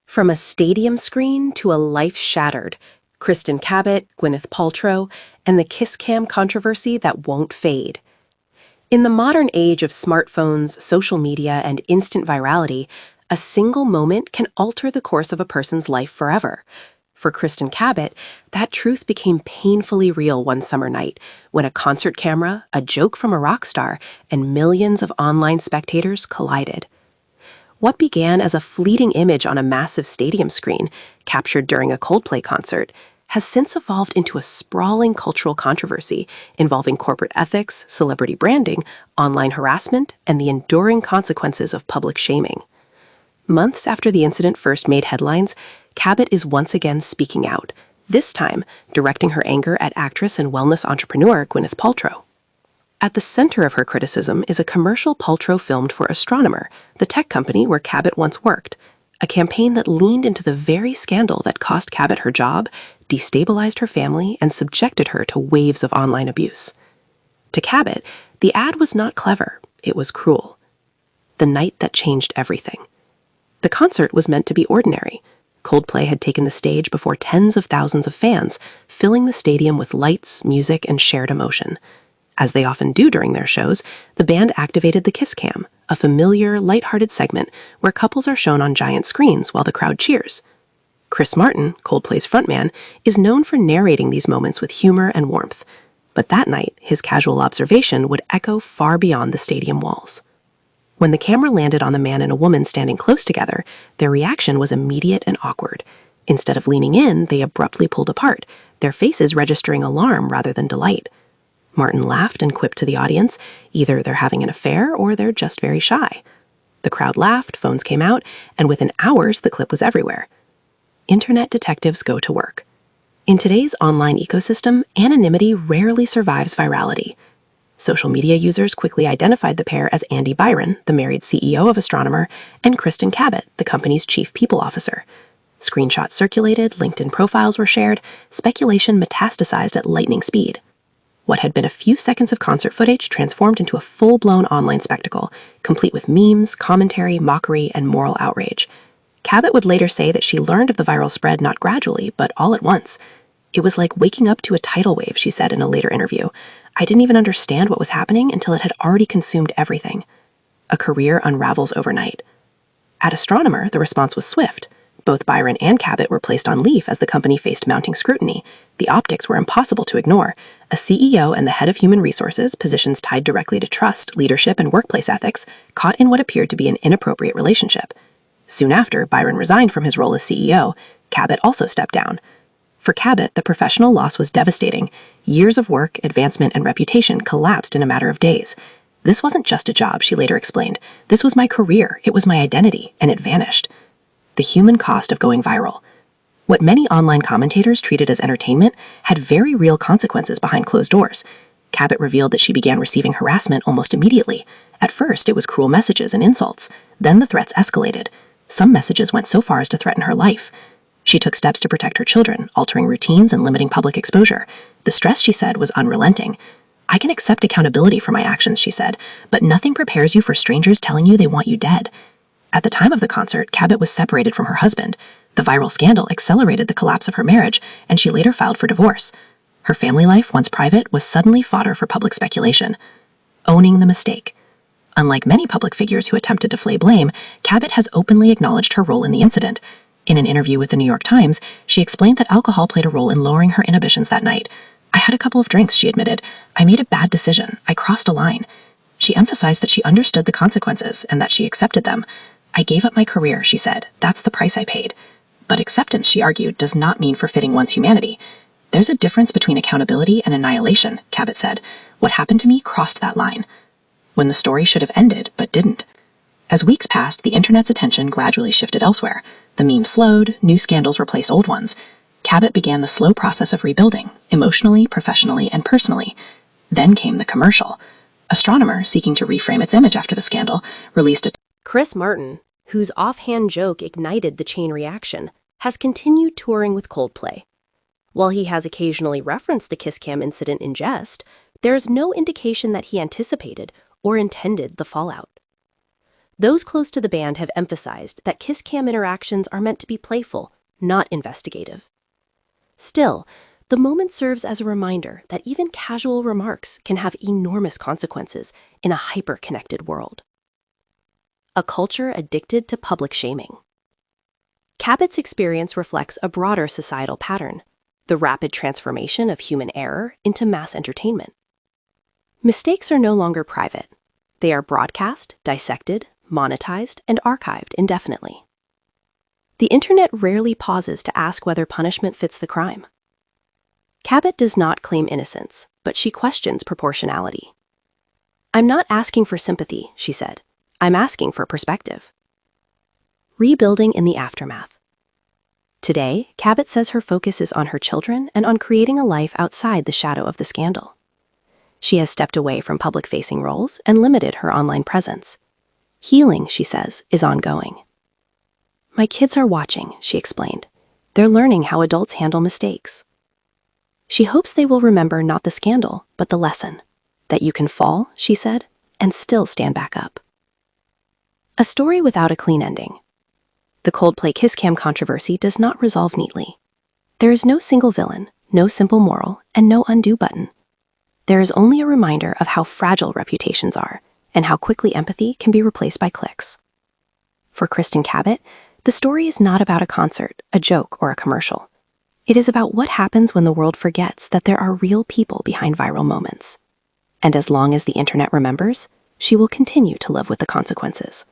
From a stadium screen to a life shattered, Kristin Cabot, Gwyneth Paltrow, and the kiss cam controversy that won't fade. In the modern age of smartphones, social media, and instant virality, a single moment can alter the course of a person's life forever. For Kristin Cabot, that truth became painfully real one summer night when a concert camera, a joke from a rock star, and millions of online spectators collided. What began as a fleeting image on a massive stadium screen, captured during a Coldplay concert, has since evolved into a sprawling cultural controversy involving corporate ethics, celebrity branding, online harassment, and the enduring consequences of public shaming. Months after the incident first made headlines, Cabot is once again speaking out, this time directing her anger at actress and wellness entrepreneur Gwyneth Paltrow. At the center of her criticism is a commercial Paltrow filmed for Astronomer, the tech company where Cabot once worked, a campaign that leaned into the very scandal that cost Cabot her job, destabilized her family, and subjected her to waves of online abuse. To Cabot, the ad was not clever, it was cruel. The night that changed everything. The concert was meant to be ordinary. Coldplay had taken the stage before tens of thousands of fans, filling the stadium with lights, music, and shared emotion. As they often do during their shows, the band activated the Kiss Cam, a familiar, lighthearted segment where couples are shown on giant screens while the crowd cheers. Chris Martin, Coldplay's frontman, is known for narrating these moments with humor and warmth, but that night, his casual observation would echo far beyond the stadium walls. When the camera landed on the man and a woman standing close together, their reaction was immediate and awkward. Instead of leaning in, they abruptly pulled apart, their faces registering alarm rather than delight. Martin laughed and quipped to the audience, either they're having an affair or they're just very shy. The crowd laughed, phones came out, and within hours the clip was everywhere. Internet detectives go to work. In today's online ecosystem, anonymity rarely survives virality. Social media users quickly identified the pair as Andy Byron, the married CEO of Astronomer, and Kristin Cabot, the company's chief people officer. Screenshots circulated, LinkedIn profiles were shared, speculation metastasized at lightning speed. What had been a few seconds of concert footage transformed into a full-blown online spectacle, complete with memes, commentary, mockery, and moral outrage. Cabot would later say that she learned of the viral spread not gradually, but all at once. It was like waking up to a tidal wave, she said in a later interview. I didn't even understand what was happening until it had already consumed everything. A career unravels overnight. At Astronomer, the response was swift. Both Byron and Cabot were placed on leave as the company faced mounting scrutiny. The optics were impossible to ignore. A CEO and the head of human resources, positions tied directly to trust, leadership, and workplace ethics, caught in what appeared to be an inappropriate relationship. Soon after, Byron resigned from his role as CEO. Cabot also stepped down. For Cabot, the professional loss was devastating. Years of work, advancement, and reputation collapsed in a matter of days. This wasn't just a job, she later explained. This was my career, it was my identity, and it vanished. The human cost of going viral. What many online commentators treated as entertainment had very real consequences behind closed doors. Cabot revealed that she began receiving harassment almost immediately. At first, it was cruel messages and insults. Then the threats escalated. Some messages went so far as to threaten her life. She took steps to protect her children, altering routines and limiting public exposure. The stress, she said, was unrelenting. I can accept accountability for my actions, she said, but nothing prepares you for strangers telling you they want you dead. At the time of the concert, Cabot was separated from her husband. The viral scandal accelerated the collapse of her marriage, and she later filed for divorce. Her family life, once private, was suddenly fodder for public speculation. Owning the mistake. Unlike many public figures who attempted to deflate blame, Cabot has openly acknowledged her role in the incident. In an interview with the New York Times, she explained that alcohol played a role in lowering her inhibitions that night. I had a couple of drinks, she admitted. I made a bad decision. I crossed a line. She emphasized that she understood the consequences and that she accepted them. I gave up my career, she said. That's the price I paid. But acceptance, she argued, does not mean forfeiting one's humanity. There's a difference between accountability and annihilation, Cabot said. What happened to me crossed that line. When the story should have ended, but didn't. As weeks passed, the internet's attention gradually shifted elsewhere. The memes slowed, new scandals replaced old ones. Cabot began the slow process of rebuilding, emotionally, professionally, and personally. Then came the commercial. Astronomer, seeking to reframe its image after the scandal, released a Chris Martin, whose offhand joke ignited the chain reaction, has continued touring with Coldplay. While he has occasionally referenced the Kiss Cam incident in jest, there is no indication that he anticipated or intended the fallout. Those close to the band have emphasized that kiss cam interactions are meant to be playful, not investigative. Still, the moment serves as a reminder that even casual remarks can have enormous consequences in a hyper-connected world. A culture addicted to public shaming. Cabot's experience reflects a broader societal pattern, the rapid transformation of human error into mass entertainment. Mistakes are no longer private. They are broadcast, dissected, monetized, and archived indefinitely. The internet rarely pauses to ask whether punishment fits the crime. Cabot does not claim innocence, but she questions proportionality. "I'm not asking for sympathy," she said. "I'm asking for perspective." Rebuilding in the aftermath. Today, Cabot says her focus is on her children and on creating a life outside the shadow of the scandal. She has stepped away from public-facing roles and limited her online presence. Healing, she says, is ongoing. "My kids are watching," she explained. "They're learning how adults handle mistakes." She hopes they will remember not the scandal, but the lesson. That you can fall, she said, and still stand back up. A story without a clean ending. The Coldplay kiss cam controversy does not resolve neatly. There is no single villain, no simple moral, and no undo button. There is only a reminder of how fragile reputations are, and how quickly empathy can be replaced by clicks. For Kristin Cabot, the story is not about a concert, a joke, or a commercial. It is about what happens when the world forgets that there are real people behind viral moments. And as long as the internet remembers, she will continue to live with the consequences.